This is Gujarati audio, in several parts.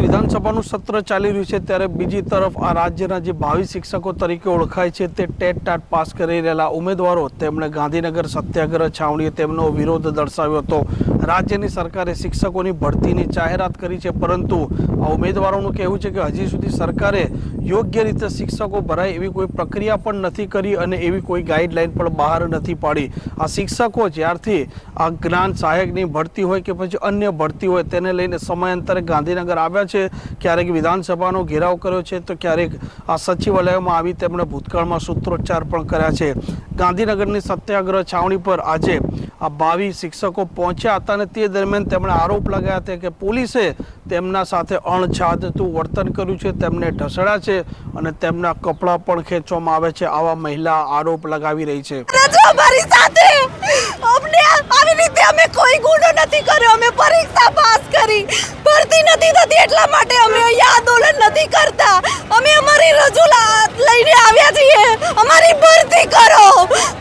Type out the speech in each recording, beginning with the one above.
વિધાનસભાનું સત્ર ચાલી રહ્યું છે ત્યારે બીજી તરફ આ રાજ્યના જે ભાવિ શિક્ષકો તરીકે ઓળખાય છે તે ટેટ ટાટ પાસ કરી રહેલા ઉમેદવારો તેમણે ગાંધીનગર સત્યાગ્રહ છાવણીએ તેમનો વિરોધ દર્શાવ્યો હતો। રાજ્યની સરકારે શિક્ષકોની ભરતીની જાહેરાત કરી છે, પરંતુ આ ઉમેદવારોનું કહેવું છે કે હજી સુધી સરકારે યોગ્ય રીતે શિક્ષકો ભરાય એવી કોઈ પ્રક્રિયા પણ નથી કરી અને એવી કોઈ ગાઈડલાઈન પણ બહાર નથી પાડી। આ શિક્ષકો જ્યારથી આ જ્ઞાન સહાયકની ભરતી હોય કે પછી અન્ય ભરતી હોય તેને લઈને સમયાંતરે ગાંધીનગર આવ્યા છે, ક્યારેક વિધાનસભાનો ઘેરાવ કર્યો છે તો ક્યારેક આ સચિવાલયમાં આવી તેમણે ભૂતકાળમાં સૂત્રોચ્ચાર પણ કર્યા છે। ગાંધીનગરની સત્યાગ્રહ છાવણી પર આજે આ ભાવિ શિક્ષકો પહોંચ્યા હતા અને તે દરમિયાન તેમણે આરોપ લગાવ્યા હતા કે પોલીસે તેમના સાથે અણછાદતું વર્તન કર્યું છે, તેમને ઢસડ્યા છે અને તેમના કપડાં પણ ખેંચવામાં આવે છે, આવા મહિલા આરોપ લગાવી રહી છે। અમારી સાથે આવી રીતે અમે કોઈ ગુનો નથી કર્યો, અમે પરીક્ષા પાસ કરી, ભરતી નથી થતી એટલા માટે અમે અહીંયા આંદોલન નથી કરતા। અમે અમારી રજૂઆત લઈને આવ્યા છીએ, અમારી ભરતી કરો,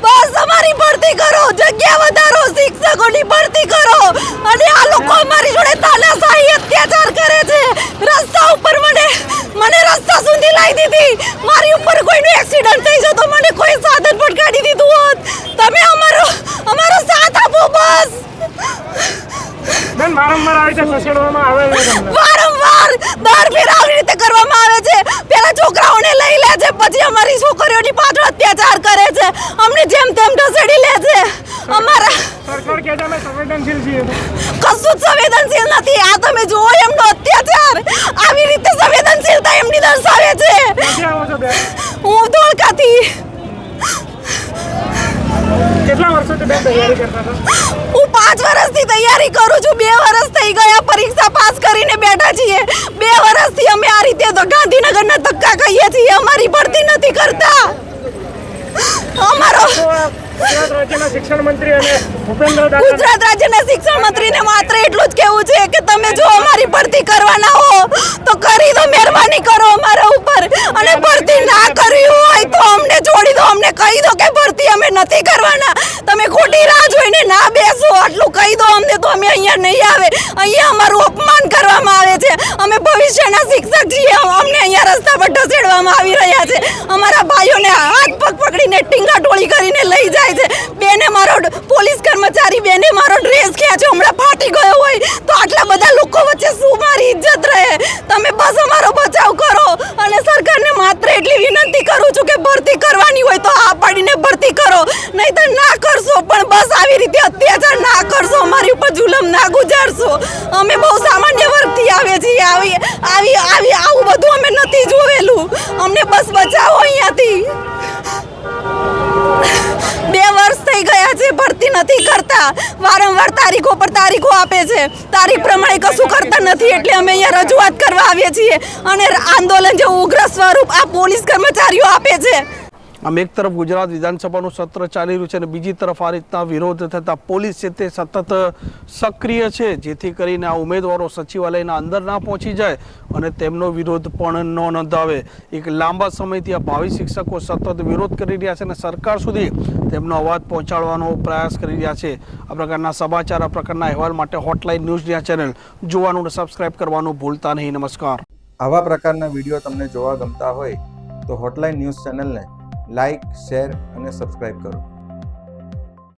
બસ અમારી ભરતી કરો, જગ્યા વધારો, શિક્ષકોની ભરતી કરો। અને આ લોકો અમારી જોડે તાનાશાહી અત્યાચાર કરે છે। રસ્તા ઉપર મને રસ્તા સુધી લાવી દીધી, મારી ઉપર કોઈનું એક્સિડન્ટ થઈ જતો મને કોઈ સાધન પણ કાઢી દીધું હોત। તમે અમારો સાથ આપો બસ। બેન વારંવાર આવી રીતે ખસેડવામાં આવે છે, વારંવાર દર ફેર આવી રીતે કરવામાં આવે છે। પેલા છોકરાઓને લઈ લે છે, પછી અમારી છોકરીઓની પાછળ અત્યાચાર કરે છે, અમને જેમ તેમ ઢસેડી લે છે। અમારા સરકાર કહે છે અમે સંવેદનશીલ છીએ, કશું જ સંવેદનશીલ નથી। આ તમે જુઓ એમનો અત્યાચાર, આવી રીતે સંવેદનશીલતા એમની દર્શાવે છે। ક્યાંથી આવો છો બેન? હું ધોળકાથી। કેટલા વર્ષોથી બેન તૈયારી કરતા હતા? હું 5 વર્ષથી તૈયારી કરું છું, 2 વર્ષ થઈ ગયા પરીક્ષા પાસ કરીને બેઠા છીએ। 2 વર્ષથી અમે આ રીતે તો ગાંધીનગરના ધક્કા ખાઈએ છીએ, અમારી ભરતી નથી કરતા। અમારો ગુજરાત રાજ્યના શિક્ષણ મંત્રી અને ગુજરાત રાજ્યના શિક્ષણ મંત્રીને માત્ર એટલું જ કહેવું છે કે તમે જો અમારી ભરતી કરવાના હો તો કરી દો, મહેરબાની કરો અમારા ઉપર, અને ભરતી ના કરવી હોય તો અમને છોડી દો, અમને કહી દો કે ભરતી અમે નથી કરવાના, તમે ખોટી રાહ જોઈને ના બેસો, આટલું કહી દો અમને તો અમે અહીંયા નહીં આવે। અહીંયા અમારું અપમાન કરવામાં આવે છે, અમે ભવિષ્યના શિક્ષક છીએ, અમને અહીંયા રસ્તા પર ઢસેડવામાં આવી રહ્યા છે। અમારા ભાઈઓને હાથ પગ પકડીને ટીંગાટોળી કરીને લઈ જાય છે। બેને મારો પોલીસ કર્મચારી બેને મારો ડ્રેસ ખેંચ્યો, હમણાં ફાટી ગયો હોય તો આટલા બધા લોકો વચ્ચે શું મારી ઇજ્જત રહે? તમે બસ અમારો બચાવ કરો, અને સરકારને માત્ર એટલી વિનંતી કરું છું કે ભરતી કરવાની હોય તો આ પાડીને ભરતી કરો, નહીં તો ના કરશો, પણ બસ આવી રીતે અત્યાચાર ના કરશો, અમારી ઉપર જુલમ ના ગુજારશો। અમે બહુ સામાન્ય વર્ગથી આવે છીએ, આવું બધું અમે નથી જોયેલું, અમને બસ બચાવો અહીંયાથી। 2 વર્ષ થઈ ગયા છે, ભરતી નથી કરતા, વારંવાર તારીખો પર તારીખો આપે છે, તારીખ પ્રમાણે કશું કરતા નથી, એટલે અમે અહીંયા રજૂઆત કરવા આવીએ છીએ અને આંદોલન જેવું ઉગ્ર સ્વરૂપ આ પોલીસ કર્મચારીઓ આપે છે। આમ એક તરફ ગુજરાત વિધાનસભાનું સત્ર ચાલી રહ્યું છે અને બીજી તરફ આ રીતના વિરોધ થતા પોલીસ છે તે સતત સક્રિય છે, જેથી કરીને આ ઉમેદવારો સચિવાલયના અંદર ના પહોંચી જાય અને તેમનો વિરોધ પણ ન નોંધાવે। એક લાંબા સમયથી આ ભાવિ શિક્ષકો સતત વિરોધ કરી રહ્યા છે અને સરકાર સુધી તેમનો અવાજ પહોંચાડવાનો પ્રયાસ કરી રહ્યા છે। આ પ્રકારના સમાચાર, આ પ્રકારના અહેવાલ માટે હોટલાઇન ન્યૂઝ ચેનલ જોવાનું અને સબસ્ક્રાઇબ કરવાનું ભૂલતા નહીં। નમસ્કાર। આવા પ્રકારના વિડીયો તમને જોવા ગમતા હોય તો હોટલાઇન ન્યૂઝ ચેનલને લાઇક, શેર અને સબસ્ક્રાઇબ કરો।